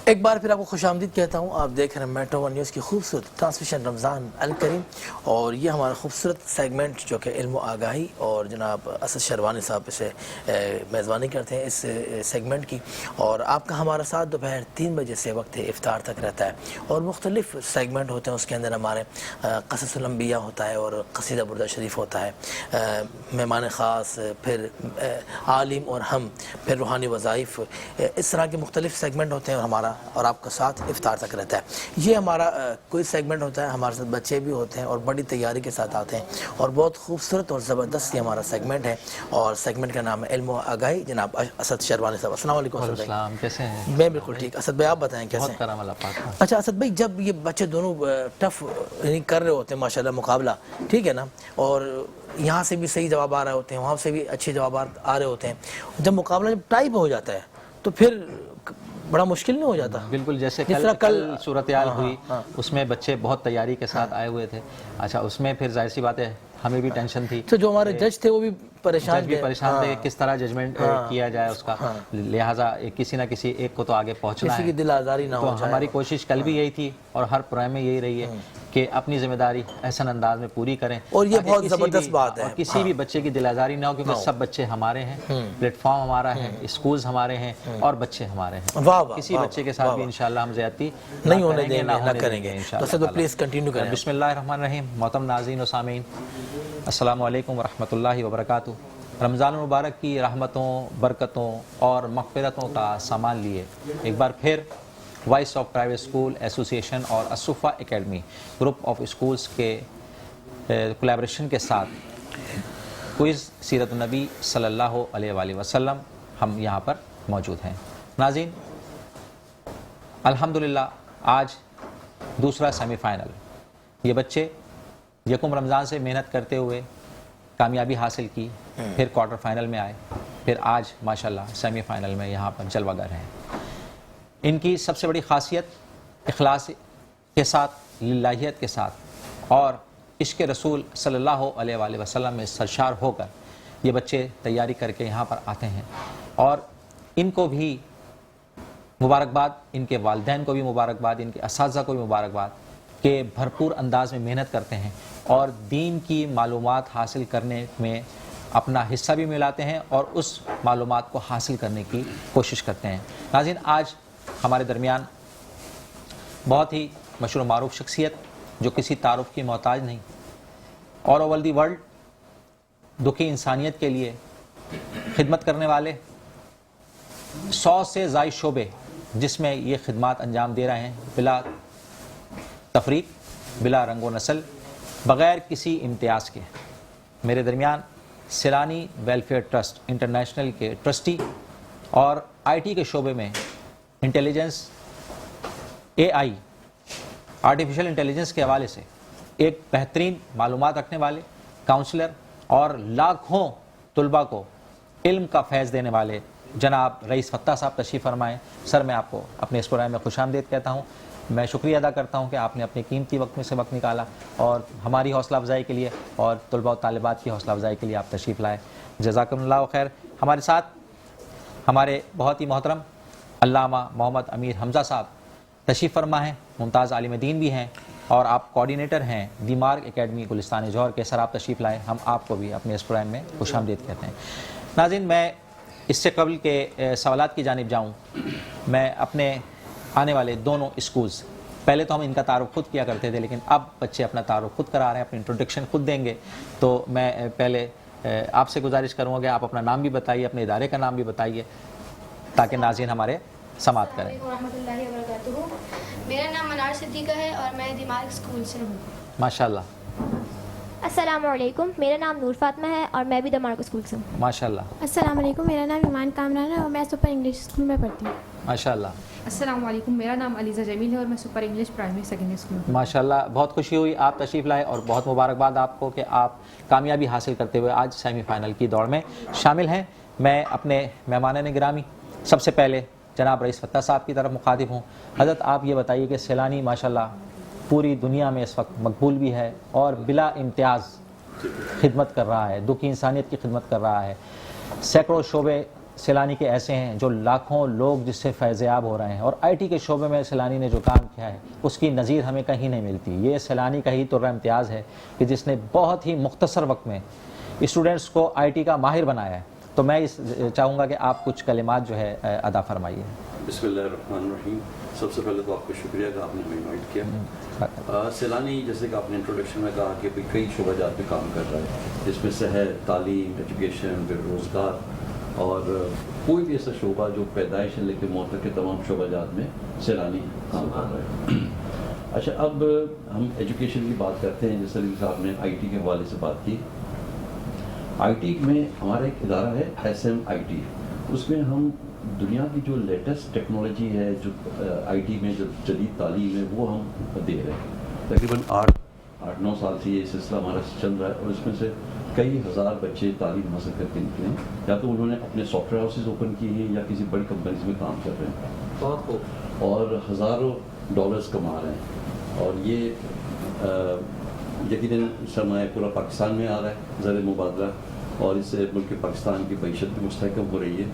ایک بار پھر آپ کو خوش آمدید کہتا ہوں. آپ دیکھ رہے ہیں میٹرو ون نیوز کی خوبصورت ٹرانسمیشن رمضان الکریم, اور یہ ہمارا خوبصورت سیگمنٹ جو کہ علم و آگاہی, اور جناب اسد شروانی صاحب اسے میزبانی کرتے ہیں اس سیگمنٹ کی, اور آپ کا ہمارا ساتھ دوپہر 3 بجے سے وقت افطار تک رہتا ہے, اور مختلف سیگمنٹ ہوتے ہیں. اس کے اندر ہمارے قصص الانبیاء ہوتا ہے اور قصیدہ بردہ شریف ہوتا ہے, مہمان خاص, پھر عالم اور ہم, پھر روحانی وظائف, اس طرح کے مختلف سیگمنٹ ہوتے ہیں, اور ہمارا اور آپ کا ساتھ افطار تک رہتا ہے. یہ ہمارا کوئی سیگمنٹ ہوتا ہے, ہمارے ساتھ بچے بھی ہوتے ہیں اور بڑی تیاری کے ساتھ آتے ہیں, اور بہت خوبصورت اور زبردست یہ ہمارا سیگمنٹ ہے, اور سیگمنٹ کا نام ہے علم و آگاہی. جناب اسد شروانی صاحب, السلام علیکم. اسد السلام, کیسے ہیں؟ میں بالکل ٹھیک. اسد بھائی آپ بتائیں کیسے ہیں؟ بہت کرم اللہ پاک. اچھا اسد بھائی, جب یہ بچے دونوں ٹف کر رہے ہوتے ہیں ماشاءاللہ مقابلہ, ٹھیک ہے نا, اور یہاں سے بھی صحیح جواب آ رہے ہوتے ہیں, وہاں سے بھی اچھے جوابات آ رہے ہوتے ہیں, جب مقابلہ جب ٹائپ ہو جاتا ہے تو پھر بڑا مشکل نہیں ہو جاتا؟ بالکل, جیسے کل صورتحال ہوئی اس میں بچے بہت تیاری کے ساتھ آئے ہوئے تھے. اچھا, اس میں پھر ظاہر سی بات ہے ہمیں بھی ٹینشن تھی, تو جو ہمارے جج تھے وہ بھی پریشان تھے کہ کس طرح ججمنٹ کیا جائے اس کا, لہٰذا کسی نہ کسی ایک کو تو آگے پہنچنا ہے, کسی کی دل آزاری نہ ہو تو جائے. ہماری کوشش کل بھی یہی تھی اور ہر پروگرام میں یہی رہی ہے کہ اپنی ذمہ داری احسن انداز میں پوری کریں, اور یہ بہت زبردست بات ہے, اور کسی بھی بچے کی دل آزاری نہ ہو, کیونکہ سب بچے ہمارے ہیں, پلیٹ فارم ہمارا ہے, اسکولز ہمارے ہیں, اور بچے ہمارے ہیں. کسی بچے کے ساتھ بھی انشاءاللہ ہم زیادتی نہیں ہونے دیں گے, نہ کریں گے. تو سر پلیز کنٹینیو کریں. بسم اللہ الرحمن الرحیم. محترم ناظرین و سامعین, السلام علیکم ورحمۃ اللہ وبرکاتہ. رمضان المبارک کی رحمتوں, برکتوں اور مغفرتوں کا سامان لیے ایک بار پھر وائس آف پرائیویٹ اسکول ایسوسی ایشن اور الصفہ اکیڈمی گروپ آف اسکولز کے کولیبریشن کے ساتھ کوئز سیرت النبی صلی اللہ علیہ وآلہ وسلم ہم یہاں پر موجود ہیں. ناظرین, الحمدللہ آج دوسرا سیمی فائنل. یہ بچے یکم رمضان سے محنت کرتے ہوئے کامیابی حاصل کی, پھر کوارٹر فائنل میں آئے, پھر آج ماشاءاللہ سیمی فائنل میں یہاں پر جلوہ گر ہیں. ان کی سب سے بڑی خاصیت اخلاص کے ساتھ, للہیت کے ساتھ, اور عشق رسول صلی اللہ علیہ وآلہ وسلم میں سرشار ہو کر یہ بچے تیاری کر کے یہاں پر آتے ہیں. اور ان کو بھی مبارکباد, ان کے والدین کو بھی مبارکباد, ان کے اساتذہ کو بھی مبارکباد کہ بھرپور انداز میں محنت کرتے ہیں اور دین کی معلومات حاصل کرنے میں اپنا حصہ بھی ملاتے ہیں اور اس معلومات کو حاصل کرنے کی کوشش کرتے ہیں. ناظرین, آج ہمارے درمیان بہت ہی مشہور و معروف شخصیت جو کسی تعارف کی محتاج نہیں, اور اوور دی ورلڈ دکھی انسانیت کے لیے خدمت کرنے والے 100 سے زائد شعبے جس میں یہ خدمات انجام دے رہے ہیں, بلا تفریق, بلا رنگ و نسل, بغیر کسی امتیاز کے. میرے درمیان سیلانی ویلفیئر ٹرسٹ انٹرنیشنل کے ٹرسٹی اور آئی ٹی کے شعبے میں انٹیلیجنس, اے آئی, آرٹیفیشل انٹیلیجنس کے حوالے سے ایک بہترین معلومات رکھنے والے کاؤنسلر اور لاکھوں طلباء کو علم کا فیض دینے والے جناب رئیس فتح صاحب تشریف فرمائیں. سر, میں آپ کو اپنے اس پروگرام میں خوش آمدید کہتا ہوں. میں شکریہ ادا کرتا ہوں کہ آپ نے اپنے قیمتی وقت میں سے وقت نکالا اور ہماری حوصلہ افزائی کے لیے اور طلباء و طالبات کی حوصلہ افزائی کے لیے آپ تشریف لائے. جزاکم اللہ خیر. ہمارے ساتھ ہمارے بہت ہی محترم علامہ محمد امیر حمزہ صاحب تشریف فرما ہیں, ممتاز عالم دین بھی ہیں, اور آپ کوآرڈینیٹر ہیں دی مارک اکیڈمی گلستان جوہر کے. سر, آپ تشریف لائیں, ہم آپ کو بھی اپنے اس پروگرام میں خوش آمدید کہتے ہیں. ناظرین, میں اس سے قبل کے سوالات کی جانب جاؤں, میں اپنے آنے والے دونوں اسکولز, پہلے تو ہم ان کا تعارف خود کیا کرتے تھے, لیکن اب بچے اپنا تعارف خود کرا رہے ہیں, اپنی انٹروڈکشن خود دیں گے. تو میں پہلے آپ سے گزارش کروں گا کہ آپ اپنا نام بھی بتائیے, اپنے ادارے کا نام بھی بتائیے, تاکہ ناظرین ہمارے سماعت کریں. ورحمۃ اللہ وبرکاتہ. میرا نام منار صدیقہ ہے اور میں دماغ اسکول سے ہوں. ماشاءاللہ. السلام علیکم, میرا نام نور فاطمہ ہے اور میں بھی دمارک اسکول سے ہوں. ماشاءاللہ. السلام علیکم, میرا نام ایمان کامران ہے اور میں سپر انگلش اسکول میں پڑھتی ہوں. ماشاءاللہ. السلام علیکم, میرا نام علیزہ جمیل ہے اور میں super English primary secondary school میں. ماشاءاللہ, بہت خوشی ہوئی آپ تشریف لائے, اور بہت مبارکباد آپ کو کہ آپ کامیابی حاصل کرتے ہوئے آج سیمی فائنل کی دوڑ میں شامل ہیں. میں اپنے مہمانان گرامی سب سے پہلے جناب رئیس فتح صاحب کی طرف مخاطب ہوں. حضرت, آپ یہ بتائیے کہ سیلانی ماشاءاللہ پوری دنیا میں اس وقت مقبول بھی ہے اور بلا امتیاز خدمت کر رہا ہے, دکھی انسانیت کی خدمت کر رہا ہے, سینکڑوں شعبے سیلانی کے ایسے ہیں جو لاکھوں لوگ جس سے فیض یاب ہو رہے ہیں، اور آئی ٹی کے شعبے میں سیلانی نے جو کام کیا ہے اس کی نظیر ہمیں کہیں نہیں ملتی. یہ سیلانی کا ہی تو امتیاز ہے کہ جس نے بہت ہی مختصر وقت میں اسٹوڈنٹس کو آئی ٹی کا ماہر بنایا ہے. تو میں چاہوں گا کہ آپ کچھ کلمات جو ہے ادا فرمائیے. بسم اللہ الرحمن الرحیم. سب سے پہلے تو آپ کو شکریہ کہ آپ نے ہمیں انوائٹ کیا. سیلانی جیسے کہ آپ نے انٹروڈکشن میں کہا کہ کئی شعبہ جات میں کام کر رہا ہے، جس میں صحت، تعلیم، ایجوکیشن، بے روزگار اور کوئی بھی ایسا شعبہ جو پیدائش سے لے کے موت تک کے تمام شعبہ جات میں سیلانی کام کر رہا ہے. اچھا، اب ہم ایجوکیشن کی بات کرتے ہیں. جیسے صاحب نے آئی ٹی کے حوالے سے بات کی. آئی ٹی میں ہمارا ایک ادارہ ہے SMIT. اس میں ہم دنیا کی جو لیٹسٹ ٹیکنالوجی ہے، جو آئی ٹی میں جو جدید تعلیم ہے، وہ ہم دے رہے ہیں. تقریباً 8-9 سال سے یہ سلسلہ ہمارا چل رہا ہے، اور اس میں سے کئی ہزار بچے تعلیم حاصل کر کے نکلے ہیں. یا تو انہوں نے اپنے سافٹ ویئر ہاؤسز اوپن کیے ہیں یا کسی بڑی کمپنیز میں کام کر رہے ہیں. بہت خوب. اور ہزاروں ڈالرز کما رہے ہیں. اور یہ یقیناً سرمایہ پورا پاکستان میں آ رہا ہے زر مبادلہ، اور اس سے ملک پاکستان کی معیشت بھی مستحکم ہو رہی ہے.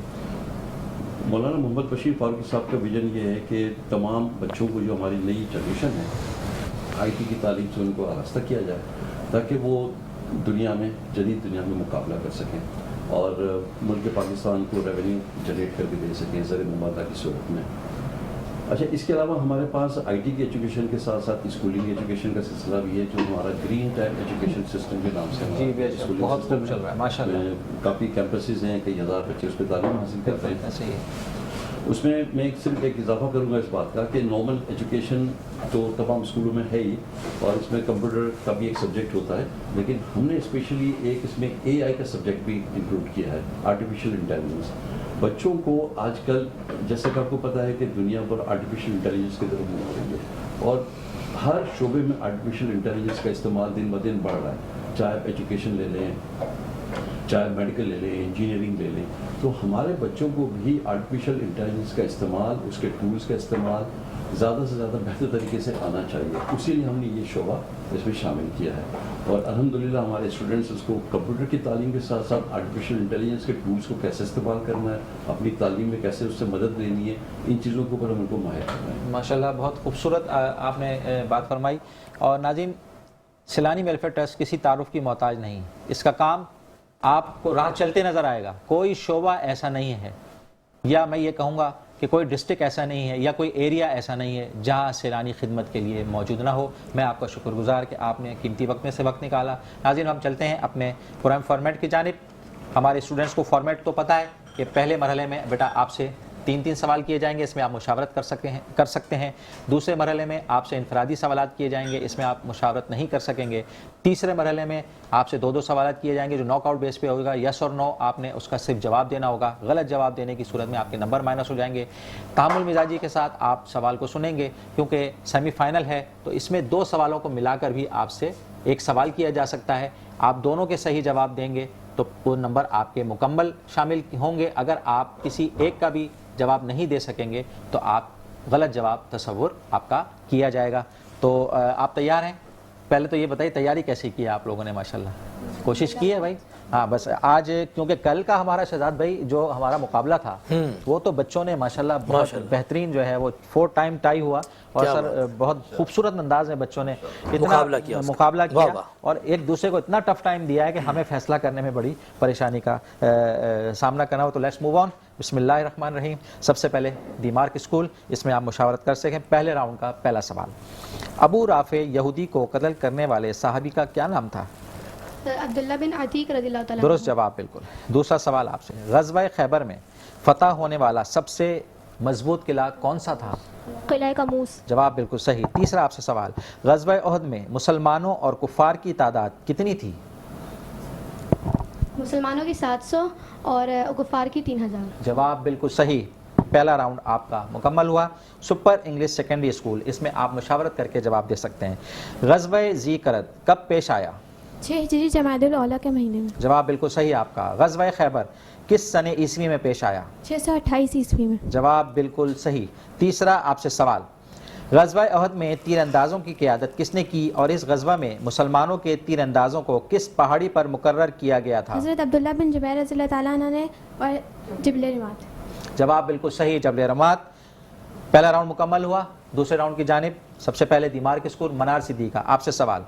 مولانا محمد بشیر فاروقی صاحب کا ویژن یہ ہے کہ تمام بچوں کو جو ہماری نئی جنریشن ہے آئی ٹی کی تعلیم سے ان کو آراستہ کیا جائے، تاکہ وہ دنیا میں، جدید دنیا میں مقابلہ کر سکیں اور ملک پاکستان کو ریونیو جنریٹ کر کے دے سکیں زر مبادلہ کی صورت میں. اچھا، اس کے علاوہ ہمارے پاس آئی ٹی کی ایجوکیشن کے ساتھ ساتھ اسکولنگ ایجوکیشن کا سلسلہ بھی ہے، جو ہمارا گرین ٹیک ایجوکیشن سسٹم کے نام سے بہت خوب چل رہا ہے ماشاء اللہ. کافی کیمپسز ہیں، کئی ہزار بچے اس پہ تعلیم حاصل کرتے ہیں. ایسے ہی اس میں میں صرف ایک اضافہ کروں گا اس بات کا کہ نارمل ایجوکیشن تو تمام اسکولوں میں ہے ہی، اور اس میں کمپیوٹر کا بھی ایک سبجیکٹ ہوتا ہے، لیکن ہم نے اسپیشلی ایک اس میں AI کا سبجیکٹ بھی انکلوڈ کیا ہے، آرٹیفیشیل انٹیلیجنس. بچوں کو آج کل جیسے کہ آپ کو پتہ ہے کہ دنیا پر آرٹیفیشیل انٹیلیجنس کی طرف منہ ہو رہی ہے، اور ہر شعبے میں آرٹیفیشیل انٹیلیجنس کا استعمال دن بدن بڑھ رہا ہے. چاہے ایجوکیشن لے لیں، چاہے میڈیکل لے لیں، انجینئرنگ لے لیں. تو ہمارے بچوں کو بھی آرٹیفیشیل انٹیلیجنس کا استعمال، اس کے ٹولز کا استعمال زیادہ سے زیادہ بہتر طریقے سے آنا چاہیے. اسی لیے ہم نے یہ شعبہ اس میں شامل کیا ہے، اور الحمدللہ ہمارے اسٹوڈنٹس اس کو کمپیوٹر کی تعلیم کے ساتھ ساتھ آرٹیفیشیل انٹیلیجنس کے ٹولز کو کیسے استعمال کرنا ہے، اپنی تعلیم میں کیسے اس سے مدد لینی ہے، ان چیزوں کے اوپر ہم ان کو ماہر کرنا ہے. ماشاءاللہ بہت خوبصورت آپ نے بات فرمائی. اور ناظرین، سیلانی ویلفیئر ٹرسٹ کسی تعارف کی محتاج نہیں. اس کا کام آپ کو راہ چلتے نظر آئے گا. کوئی شعبہ ایسا نہیں ہے، یا میں یہ کہوں گا کہ کوئی ڈسٹرکٹ ایسا نہیں ہے یا کوئی ایریا ایسا نہیں ہے جہاں سیلانی خدمت کے لیے موجود نہ ہو. میں آپ کا شکر گزار کہ آپ نے قیمتی وقت میں سے وقت نکالا. ناظرین، ہم چلتے ہیں اپنے پروگرام فارمیٹ کی جانب. ہمارے اسٹوڈنٹس کو فارمیٹ تو پتہ ہے کہ پہلے مرحلے میں بیٹا آپ سے 3 سوال کیے جائیں گے، اس میں آپ مشاورت کر سکتے ہیں. دوسرے مرحلے میں آپ سے انفرادی سوالات کیے جائیں گے، اس میں آپ مشاورت نہیں کر سکیں گے. تیسرے مرحلے میں آپ سے 2 سوالات کیے جائیں گے جو ناک آؤٹ بیس پہ ہوگا. یس اور نو آپ نے اس کا صرف جواب دینا ہوگا. غلط جواب دینے کی صورت میں آپ کے نمبر مائنس ہو جائیں گے. تحمل مزاجی کے ساتھ آپ سوال کو سنیں گے، کیونکہ سیمی فائنل ہے تو اس میں 2 سوالوں کو ملا کر بھی آپ سے 1 سوال کیا جا سکتا ہے. آپ دونوں کے صحیح جواب دیں گے تو وہ نمبر آپ کے مکمل شامل ہوں گے. اگر آپ کسی ایک کا بھی جواب نہیں دے سکیں گے تو آپ غلط جواب تصور آپ کا کیا جائے گا. تو آپ تیار ہیں؟ پہلے تو یہ بتائیے تیاری کیسی کی ہے آپ لوگوں نے؟ ماشاءاللہ کوشش کی ہے بھائی. ہاں بس آج کیونکہ کل کا ہمارا شہزاد بھائی جو ہمارا مقابلہ تھا وہ تو بچوں نے ماشاءاللہ بہت بہترین جو ہے وہ 4 ٹائم ٹائی ہوا. اور سر بہت خوبصورت انداز میں بچوں نے اتنا مقابلہ کیا اور ایک دوسرے کو اتنا ٹف ٹائم دیا ہے کہ ہمیں فیصلہ کرنے میں بڑی پریشانی کا سامنا کرنا ہو. تو لیٹس موو آن. بسم اللہ الرحمن الرحیم. سب سے پہلے دی مارک اسکول، اس میں آپ مشاورت کر سکیں. پہلے راؤنڈ کا پہلا سوال، ابو رافع یہودی کو قتل کرنے والے صحابی کا کیا نام تھا؟ عبداللہ بن عتیق رضی اللہ تعالیٰ. درست جواب بالکل. دوسرا سوال آپ سے، غزوہ خیبر میں فتح ہونے والا سب سے مضبوط قلعہ کون سا تھا؟ قلعہ قاموس. جواب بالکل صحیح. تیسرا آپ سے سوال، غزوہ احد میں مسلمانوں اور کفار کی تعداد کتنی تھی؟ مسلمانوں کی 700 اور کفار کی 3000. جواب بالکل صحیح. پہلا راؤنڈ آپ کا مکمل ہوا. سپر انگلش سیکنڈری اسکول، اس میں آپ مشاورت کر کے جواب دے سکتے ہیں. غزوہ ذی قرد کب پیش آیا؟ 6 ہجری جمادی الاولیٰ کے مہینے میں. جواب بالکل صحیح آپ کا. غزوہ خیبر کس سنہ عیسوی میں پیش آیا؟ 628 عیسوی میں. جواب بالکل صحیح. تیسرا آپ سے سوال، غزوہ احد میں تیر اندازوں کی قیادت کس نے کی اور اس غزوہ میں مسلمانوں کے تیر اندازوں کو کس پہاڑی پر مقرر کیا گیا تھا؟ حضرت عبداللہ بن جبیر رضی اللہ تعالیٰ عنہ نے اور جبل رمات۔ جواب بالکل صحیح، جبل رمات۔ پہلا راؤنڈ مکمل ہوا۔ دوسرے راؤنڈ کی جانب سب سے پہلے دیمار کے اسکول منار صدیقہ، آپ سے سوال،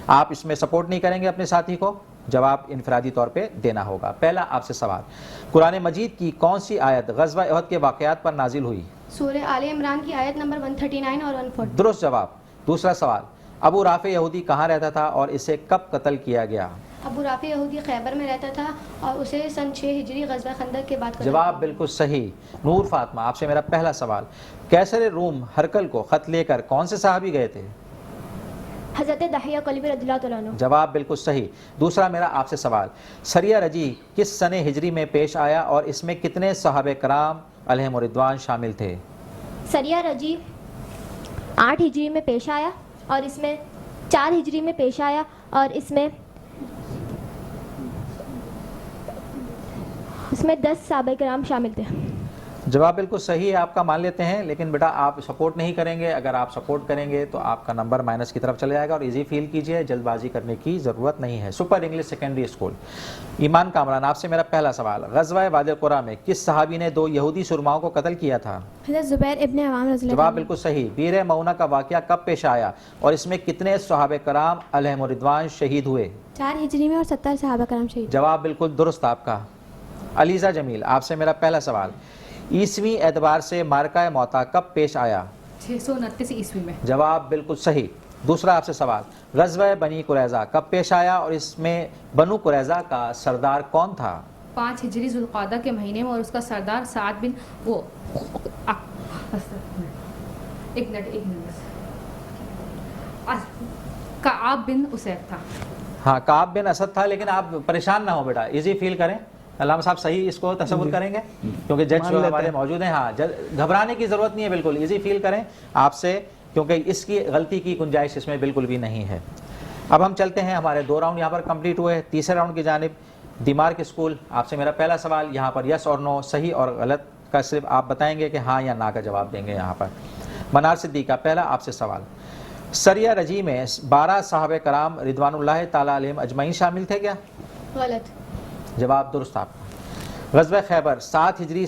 آپ اس میں سپورٹ نہیں کریں گے اپنے ساتھی کو، جواب انفرادی طور پہ دینا ہوگا۔ پہلا آپ سے سوال، قرآن مجید کی کون سی آیت غزوہ احد کے واقعات پر نازل ہوئی؟ سورہ آل عمران کی آیت نمبر 139 اور 140۔ درست جواب۔ دوسرا سوال، ابو رافع یہودی کہاں رہتا تھا اور اسے کب قتل کیا گیا؟ ابو رافع یہودی خیبر میں رہتا تھا اور اسے سن 6 ہجری غزوہ خندق کے بعد قتل جواب بالکل صحیح۔ نور فاطمہ، آپ سے میرا پہلا سوال، کیسر روم ہرقل کو خط لے کر کون سے صحابی گئے تھے؟ حضرت دحیہ کلبی رضی اللہ تعالیٰ عنہ۔ جواب بالکل صحیح۔ دوسرا میرا آپ سے سوال، سریہ رجی کس سن ہجری میں پیش آیا اور اس میں کتنے صحابہ کرام علیہم رضوان شامل تھے؟ سریہ رجی 8 ہجری میں پیش آیا اور اس میں 4 ہجری میں پیش آیا اور اس میں 10 صحابہ کرام شامل تھے۔ جواب بالکل صحیح ہے، آپ کا مان لیتے ہیں، لیکن بیٹا آپ سپورٹ نہیں کریں گے۔ اگر آپ سپورٹ کریں گے تو آپ کا نمبر مائنس کی طرف چلے جائے گا، اور ایزی فیل کیجئے، جلد بازی کرنے کی ضرورت نہیں ہے۔ سپر انگلش سیکنڈری اسکول، ایمان کامران، آپ سے میرا پہلا سوال، غزوہ وادی القریٰ میں کس صحابی نے 2 یہودی سرماؤں کو قتل کیا تھا؟ حضرت زبیر ابن عوام رضی اللہ جواب عنہ۔ بالکل صحیح۔ بیر معونہ کا واقعہ کب پیش آیا اور اس میں کتنے صحابہ کرام علیہم رضوان شہید ہوئے؟ 4 ہجری میں اور 70 صحابہ کرام شہید۔ جواب بالکل درست آپ کا۔ علیزہ جمیل، آپ سے میرا پہلا سوال، عیسوی اعتبار سے معرکہ موتا کب پیش آیا؟ 629 عیسوی میں۔ جواب بالکل صحیح۔ دوسرا آپ سے سوال، غزوہ بنی قریظہ کب پیش آیا اور اس میں بنو قریظہ کا سردار کون تھا؟ 5 ہجری ذوالقعدہ کے مہینے میں، اور اس کا سردار سعد بن کعب بن اسید تھا۔ ہاں، کعب بن اسد تھا، لیکن آپ پریشان نہ ہو بیٹا، ایزی فیل کریں۔ علامہ صاحب صحیح اس کو تصور کریں گے کیونکہ جج جو ہمارے موجود ہیں، ہاں گھبرانے کی ضرورت نہیں ہے، بالکل ایزی فیل کریں آپ سے، کیونکہ اس کی غلطی کی گنجائش اس میں بالکل بھی نہیں ہے۔ اب ہم چلتے ہیں، ہمارے 2 راؤنڈ یہاں پر کمپلیٹ ہوئے۔ تیسرے راؤنڈ کی جانب دیمار کے اسکول، آپ سے میرا پہلا سوال، یہاں پر یس اور نو، صحیح اور غلط کا صرف آپ بتائیں گے کہ ہاں یا نا کا جواب دیں گے۔ یہاں پر منار صدیقہ، پہلا آپ سے سوال، سریہ رجی میں 12 صحابہ کرام رضوان اللہ تعالیٰ علیہم اجمعین شامل تھے کیا؟ غلط۔ جواب درست آپ کا۔ غزوہ خیبر 7 ہجری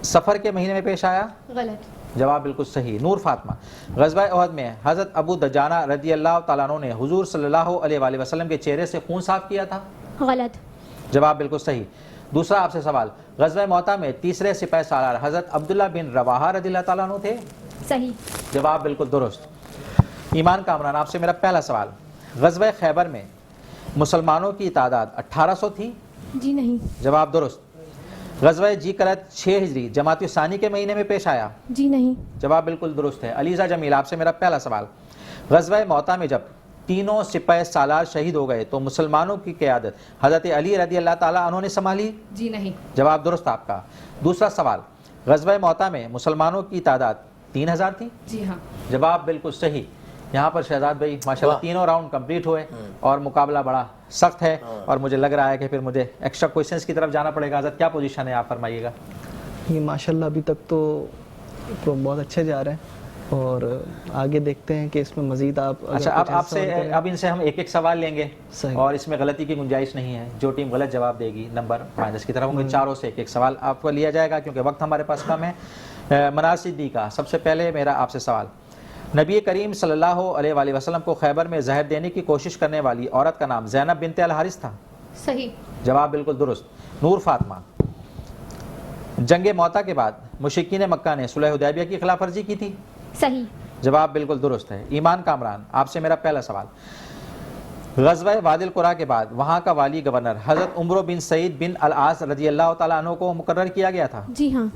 صفر کے مہینے میں پیش آیا؟ غلط۔ جواب بالکل صحیح۔ نور فاطمہ، غزوہ احد میں حضرت ابو دجانہ رضی اللہ تعالیٰ عنہ نے حضور صلی اللہ علیہ وآلہ وسلم کے چہرے سے خون صاف کیا تھا؟ غلط۔ جواب بالکل صحیح۔ دوسرا آپ سے سوال، غزوہ موتا میں تیسرے سپہ سالار حضرت عبداللہ بن رواحہ رضی اللہ تعالیٰ عنہ تھے؟ صحیح۔ جواب بالکل درست۔ ایمان کامران، آپ سے میرا پہلا سوال، غزوہ خیبر میں مسلمانوں کی تعداد 1800 تھی؟ جی نہیں۔ جواب درست۔ غزوہ جی کرت 6 ہجری جمادی الثانی کے مہینے میں پیش آیا؟ جی نہیں۔ جواب بالکل درست ہے۔ علیزہ جمیل، آپ سے میرا پہلا سوال، غزوہ موتا میں جب تینوں سپہ سالار شہید ہو گئے تو مسلمانوں کی قیادت حضرت علی رضی اللہ تعالیٰ عنہ نے سنبھالی؟ جی نہیں۔ جواب درست آپ کا۔ دوسرا سوال، غزوہ موتا میں مسلمانوں کی تعداد 3000 تھی؟ جی ہاں۔ جواب بالکل صحیح۔ یہاں پر شہزاد بھائی ماشاءاللہ تینوں راؤنڈ کمپلیٹ ہوئے اور مقابلہ بڑا سخت ہے، اور مجھے لگ رہا ہے کہ پھر مجھے ایکسٹرا کوئسچنز کی طرف جانا پڑے گا۔ حضرت کیا پوزیشن ہے، آپ فرمائیے گا۔ یہ ماشاءاللہ ابھی تک تو بہت اچھے جا رہے ہیں، اور آگے دیکھتے ہیں کہ اس میں مزید آپ اچھا، اب آپ سے اب ان سے ہم ایک سوال لیں گے، صحیح، اور اس میں غلطی کی گنجائش نہیں ہے۔ جو ٹیم غلط جواب دے گی نمبر مائنس کی طرف ہوں گے۔ چاروں سے ایک سوال آپ کو لیا جائے گا کیونکہ وقت ہمارے پاس کم ہے۔ منار صدیقہ، سب سے پہلے میرا آپ سے سوال، نبی کریم صلی اللہ علیہ وآلہ وسلم کو خیبر میں زہر دینے کی کوشش کرنے والی عورت کا نام زینب بنت الحارث تھا؟ صحیح۔ جواب بالکل درست۔ نور فاطمہ، جنگ موتا کے بعد مشرکین مکہ نے صلح حدیبیہ کی خلاف ورزی کی تھی؟ صحیح۔ جواب بالکل درست ہے۔ ایمان کامران، آپ سے میرا پہلا سوال، غزوہ وادی القریٰ کے بعد وہاں کا والی گورنر حضرت عمرو بن سعید بن العاص رضی اللہ تعالیٰ عنہ کو مقرر کیا گیا تھا؟ جی ہاں۔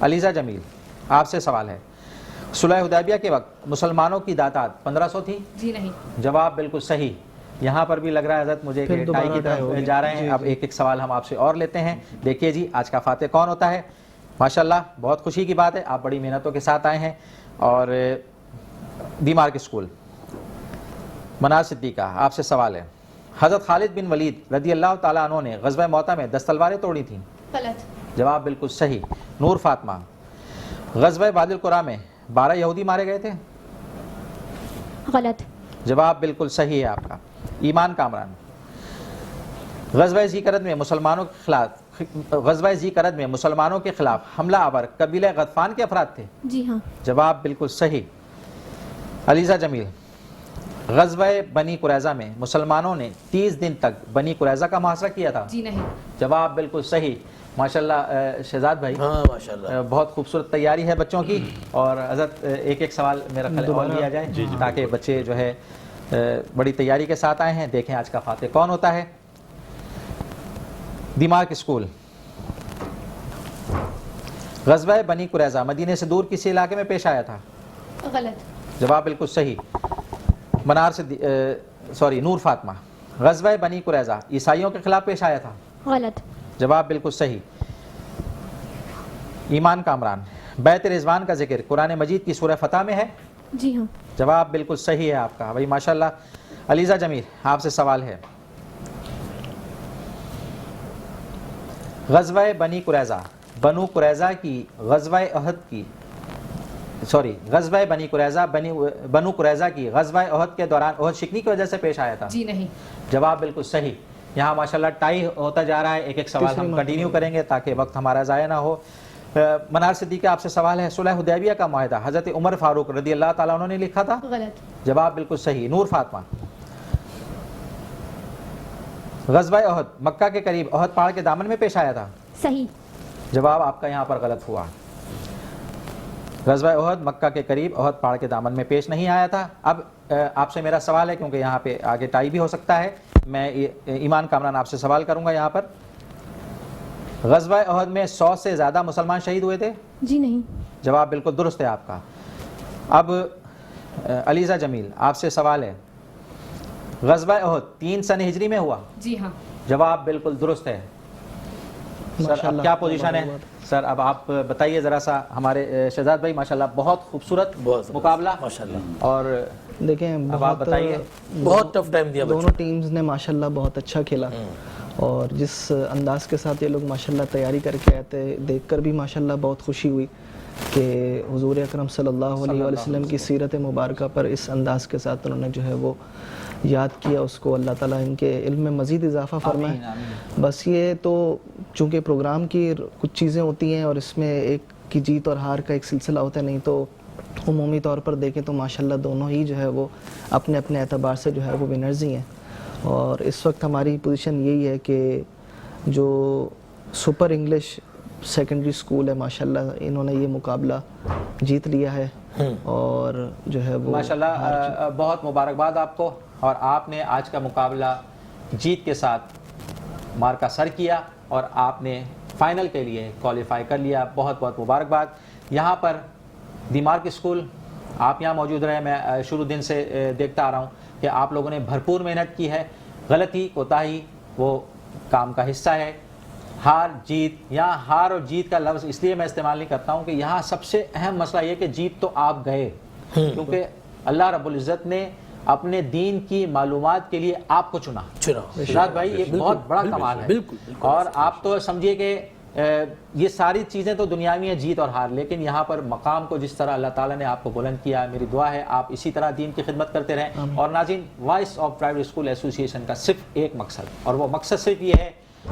علیزہ جمیل، آپ سے سوال ہے، صلح حدیبیہ کے وقت مسلمانوں کی تعداد 1500 تھی؟ جی نہیں۔ جواب بالکل صحیح۔ یہاں پر بھی لگ رہا ہے حضرت مجھے کہ ٹائی کی طرف جا رہے ہیں۔ اب ایک سوال ہم آپ سے اور لیتے ہیں، دیکھیے جی آج کا فاتح کون ہوتا ہے۔ ماشاءاللہ بہت خوشی کی بات ہے، آپ بڑی محنتوں کے ساتھ آئے ہیں۔ اور دیمار کے اسکول، منار صدیقہ، آپ سے سوال ہے، حضرت خالد بن ولید رضی اللہ تعالیٰ عنہ نے غزوہ موتا میں 10 تلواریں توڑی تھیں؟ غلط۔ جواب بالکل صحیح۔ نور فاطمہ، غزوہ وادی القریٰ میں 12 یہودی مارے گئے تھے؟ غلط. جواب بالکل صحیح ہے آپ کا. ایمان کامران، غزوہ ذی قرد میں مسلمانوں کے خلاف حملہ آور قبیلہ غطفان کے افراد تھے؟ جی ہاں. جواب بالکل صحیح. علیزہ جمیل، غزوہ بنی قریظہ میں مسلمانوں نے 30 دن تک بنی قریظہ کا محاصرہ کیا تھا؟ جی نہیں. جواب بالکل صحیح. ماشاءاللہ شہزاد بھائی، ہاں ماشاءاللہ بہت خوبصورت تیاری ہے بچوں کی. اور حضرت ایک ایک سوال میرا خیال اور لیا جائے تاکہ بچے جو ہے بڑی تیاری کے ساتھ آئے ہیں. دیکھیں آج کا فاتح کون ہوتا ہے. دماغ اسکول، غزوہ بنی قریظہ مدینے سے دور کسی علاقے میں پیش آیا تھا؟ غلط. جواب بالکل صحیح. نور فاطمہ، غزوہ بنی قریظہ عیسائیوں کے خلاف پیش آیا تھا؟ غلط. جواب بالکل صحیح. ایمان کامران، بیت رضوان کا ذکر قرآن مجید کی سورہ فتح میں ہے؟ جی ہاں. جواب بالکل صحیح ہے آپ کا. بھائی ماشاءاللہ. علیزہ جمیل، آپ سے سوال ہے. غزوہ بنی قریظہ بنو قریظہ کی غزوہ کی غزوہ احد کے دوران احد شکنی کی وجہ سے پیش آیا تھا؟ جی نہیں. جواب بالکل صحیح. یہاں ماشاءاللہ ٹائی ہوتا جا رہا ہے. ایک ایک سوال ہم کنٹینیو کریں گے تاکہ وقت ہمارا ضائع نہ ہو. منار صدیقہ، آپ سے سوال ہے. صلح حدیبیہ کا معاہدہ حضرت عمر فاروق رضی اللہ تعالیٰ عنہ نے لکھا تھا؟ غلط. جواب بالکل صحیح. نور فاطمہ، غزوہ احد مکہ کے قریب احد پہاڑ کے دامن میں پیش آیا تھا؟ صحیح. جواب آپ کا یہاں پر غلط ہوا. غزوہ احد مکہ کے قریب احد پہاڑ کے دامن میں پیش نہیں آیا تھا. اب آپ سے میرا سوال ہے کیونکہ یہاں پہ آگے ٹائی بھی ہو سکتا ہے. میں ایمان کامران آپ سے سوال کروں گا یہاں پر. غزوہ احد میں 100 سے زیادہ مسلمان شہید ہوئے تھے؟ جی نہیں. جواب بالکل درست ہے آپ کا. اب علیزہ جمیل، آپ سے سوال ہے. غزوہ احد 3 سن ہجری میں ہوا؟ جی ہاں. جواب بالکل درست ہے. سر اب کیا پوزیشن ہے؟ سر اب آپ بتائیے ذرا سا. ہمارے شہزاد بھائی ماشاءاللہ بہت خوبصورت مقابلہ ماشاءاللہ. اور دیکھیں اب آپ بتائیے. بہت ٹف ٹائم دیا دونوں ٹیمز نے ماشاءاللہ بہت اچھا کھیلا اور جس انداز کے ساتھ یہ لوگ ماشاءاللہ تیاری کر کے آئے تھے دیکھ کر بھی ماشاءاللہ بہت خوشی ہوئی کہ حضور اکرم صلی اللہ علیہ وسلم کی سیرت مبارکہ پر اس انداز کے ساتھ انہوں نے جو ہے وہ یاد کیا اس کو. اللہ تعالیٰ ان کے علم میں مزید اضافہ فرمائے. بس یہ تو چونکہ پروگرام کی کچھ چیزیں ہوتی ہیں اور اس میں ایک کی جیت اور ہار کا ایک سلسلہ ہوتا ہے، نہیں تو عمومی طور پر دیکھیں تو ماشاءاللہ دونوں ہی جو ہے وہ اپنے اپنے اعتبار سے جو ہے وہ ونرز ہی ہیں. اور اس وقت ہماری پوزیشن یہی ہے کہ جو سپر انگلش سیکنڈری اسکول ہے ماشاءاللہ انہوں نے یہ مقابلہ جیت لیا ہے اور جو ہے وہ ماشاءاللہ بہت مبارکباد آپ کو. اور آپ نے آج کا مقابلہ جیت کے ساتھ مارکا سر کیا اور آپ نے فائنل کے لیے کوالیفائی کر لیا. بہت بہت مبارکباد. یہاں پر دی مارک اسکول آپ یہاں موجود رہے. میں شروع دن سے دیکھتا آ رہا ہوں کہ آپ لوگوں نے بھرپور محنت کی ہے. غلطی کوتاہی وہ کام کا حصہ ہے. ہار جیت، یہاں ہار اور جیت کا لفظ اس لیے میں استعمال نہیں کرتا ہوں کہ یہاں سب سے اہم مسئلہ یہ کہ جیت تو آپ گئے کیونکہ اللہ رب العزت نے اپنے دین کی معلومات کے لیے آپ کو چنا. شہزاد بھائی یہ بہت بڑا کمال ہے. اور آپ تو سمجھیے کہ یہ ساری چیزیں تو دنیاوی ہیں جیت اور ہار، لیکن یہاں پر مقام کو جس طرح اللہ تعالیٰ نے آپ کو بلند کیا، میری دعا ہے آپ اسی طرح دین کی خدمت کرتے رہیں. اور ناظرین، وائس آف پرائیویٹ اسکول ایسوسی ایشن کا صرف ایک مقصد، اور وہ مقصد صرف یہ ہے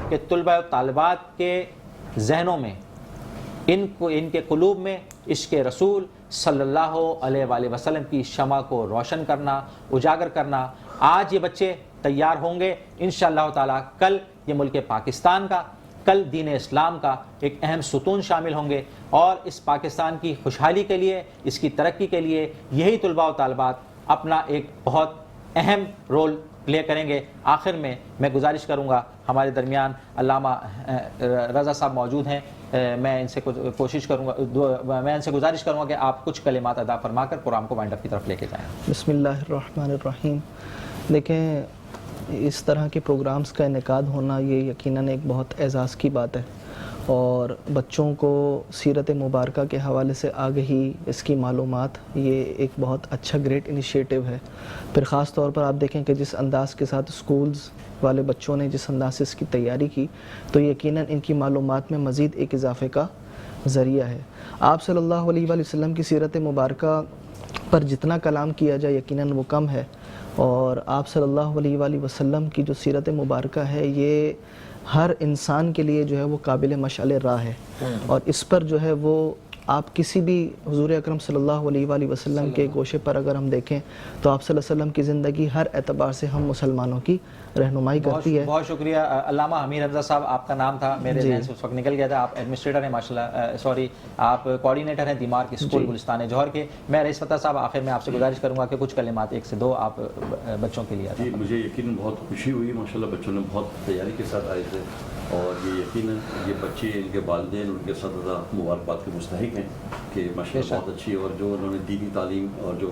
کہ طلباء و طالبات کے ذہنوں میں، ان کے قلوب میں عشق رسول صلی اللہ علیہ وآلہ وسلم کی شمع کو روشن کرنا، اجاگر کرنا. آج یہ بچے تیار ہوں گے انشاءاللہ تعالیٰ. کل یہ ملک پاکستان کا، کل دین اسلام کا ایک اہم ستون شامل ہوں گے اور اس پاکستان کی خوشحالی کے لیے، اس کی ترقی کے لیے یہی طلباء و طالبات اپنا ایک بہت اہم رول پلے کریں گے. آخر میں گزارش کروں گا، ہمارے درمیان علامہ رضا صاحب موجود ہیں. میں ان سے گزارش کروں گا کہ آپ کچھ کلمات ادا فرما کر پروگرام کو وائنڈ اپ کی طرف لے کے جائیں. بسم اللہ الرحمن الرحیم. دیکھیں اس طرح کے پروگرامز کا انعقاد ہونا یہ یقیناً ایک بہت اعزاز کی بات ہے اور بچوں کو سیرت مبارکہ کے حوالے سے آگہی، اس کی معلومات، یہ ایک بہت اچھا گریٹ انیشیٹو ہے. پھر خاص طور پر آپ دیکھیں کہ جس انداز کے ساتھ اسکولز والے بچوں نے جس انداز سے اس کی تیاری کی تو یقیناً ان کی معلومات میں مزید ایک اضافے کا ذریعہ ہے. آپ صلی اللہ علیہ وآلہ وسلم کی سیرت مبارکہ پر جتنا کلام کیا جائے یقیناً وہ کم ہے, اور آپ صلی اللہ علیہ وآلہ وسلم کی جو سیرت مبارکہ ہے یہ ہر انسان کے لیے جو ہے وہ قابل مشعل راہ ہے, اور اس پر جو ہے وہ آپ کسی بھی حضور اکرم صلی اللہ علیہ وآلہ وسلم کے گوشے پر اگر ہم دیکھیں تو آپ صلی اللہ علیہ وسلم کی زندگی ہر اعتبار سے ہم مسلمانوں کی رہنمائی کرتی ہے. بہت شکریہ علامہ حمید حمزہ صاحب, آپ کا نام تھا میرے ذہن سے اس وقت نکل گیا تھا. آپ ایڈمنسٹریٹر ہیں ماشاءاللہ, سوری آپ کوآرڈینیٹر ہیں دیمارک اسکول گلستان جوہر کے. میں رئیس فتح صاحب آخر میں آپ سے گزارش کروں گا کہ کچھ کلمات ایک سے دو آپ بچوں کے لیے. جی مجھے یقیناً بہت خوشی ہوئی, ماشاءاللہ بچوں نے بہت تیاری کے ساتھ آئے تھے, اور یہ یقیناً یہ بچے ان کے والدین ان کے اساتذہ مبارکباد کے مستحق ہیں کہ ماشاءاللہ بہت اچھی, اور جو انہوں نے دینی تعلیم اور جو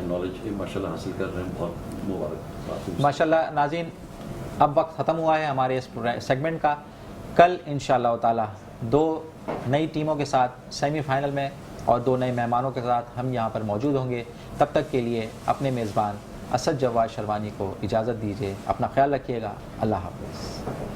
نالج ماشاءاللہ حاصل کر رہے ہیں بہت مبارکباد. ماشاءاللہ ناظرین, اب وقت ختم ہوا ہے ہمارے اس سیگمنٹ کا. کل انشاءاللہ تعالی 2 نئی ٹیموں کے ساتھ سیمی فائنل میں اور 2 نئے مہمانوں کے ساتھ ہم یہاں پر موجود ہوں گے. تب تک کے لیے اپنے میزبان اسد جواد شروانی کو اجازت دیجیے. اپنا خیال رکھیے گا. اللہ حافظ.